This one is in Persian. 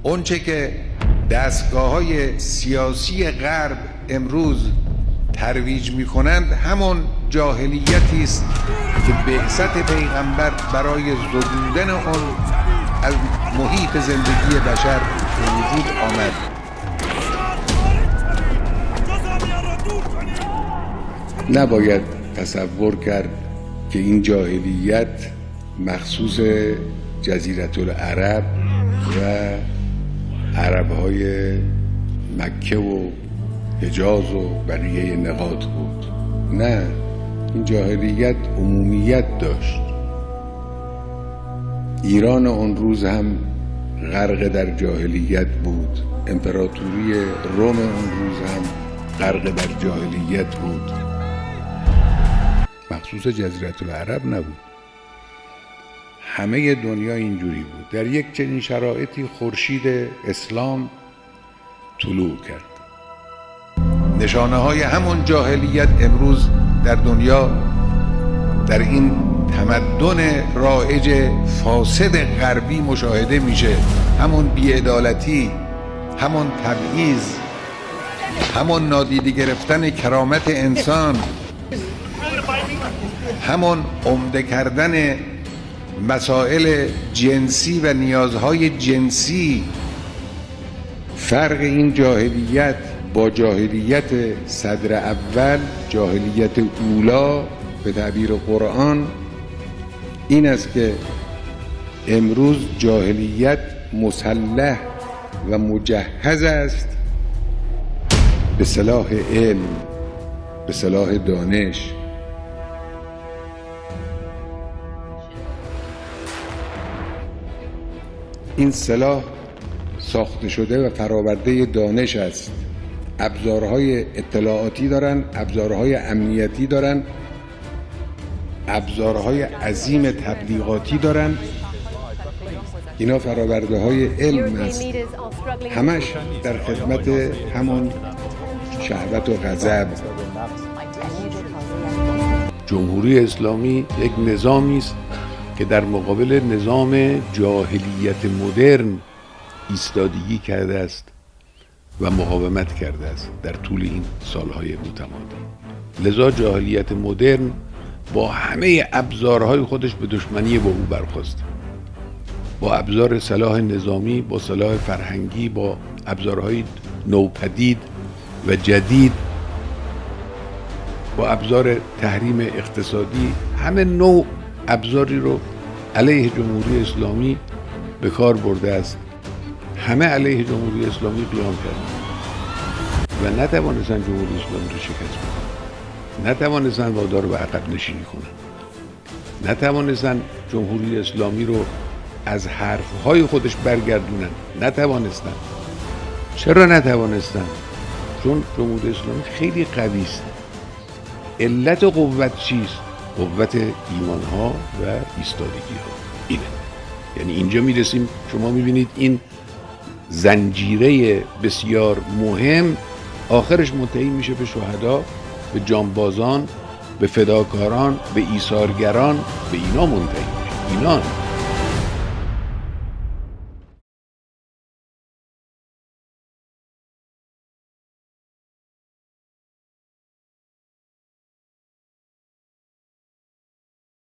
اونچه که دستگاه‌های سیاسی غرب امروز ترویج می‌کنند همون جاهلیتی است که بعثت پیغمبر برای زدودن آن از محیط زندگی بشر به وجود آمد. نباید تصور کرد که این جاهلیت مخصوص جزیره العرب و عرب‌های مکه و حجاز و بقیه نقاط بود. نه، این جاهلیت عمومیت داشت. ایران اون روز هم غرق در جاهلیت بود. امپراتوری روم اون روز هم غرق در جاهلیت بود. مخصوص جزیره العرب نبود. همه دنیا اینجوری بود. در یک چنین شرایطی خورشید اسلام طلوع کرد. نشانه های همون جاهلیت امروز در دنیا، در این تمدن رایج فاسد غربی مشاهده میشه. همون بی‌عدالتی، همون تبعیض، همون نادیده گرفتن کرامت انسان، همون عمده کردن مسائل جنسی و نیازهای جنسی. فرق این جاهلیت با جاهلیت صدر اول، جاهلیت اولا به تعبیر قرآن، این است که امروز جاهلیت مسلح و مجهز است به سلاح علم، به سلاح دانش. این سلاح ساخته شده و فراورده دانش است. ابزارهای اطلاعاتی دارن، ابزارهای امنیتی دارن، ابزارهای عظیم تبلیغاتی دارن. اینا فراورده های علم است. همش در خدمت همون شهوت و غضب. جمهوری اسلامی یک نظامی است که در مقابل نظام جاهلیت مدرن ایستادگی کرده است و مقاومت کرده است در طول این سالهای متمادی. لذا جاهلیت مدرن با همه ابزارهای خودش به دشمنی با او برخاست. با ابزار سلاح نظامی، با سلاح فرهنگی، با ابزارهای نوپدید و جدید، با ابزار تحریم اقتصادی، همه نوع ابزاری رو علیه جمهوری اسلامی به کار برده است. همه علیه جمهوری اسلامی قیام کردند و نتوانستند جمهوری اسلامی رو شکست بدن، نتوانستند وادار به عقب نشینی کنند، نتوانستند جمهوری اسلامی رو از حرفهای خودش برگردونن، نتوانستند. چرا نتوانستند؟ چون جمهوری اسلامی خیلی قوی است. علت قوت چیست؟ قوت ایمانها و ایستادگی ها. اینه. یعنی اینجا میرسیم، شما میبینید این زنجیره بسیار مهم آخرش منتهی میشه به شهدا، به جانبازان، به فداکاران، به ایثارگران، به اینا منتهی میشه. اینا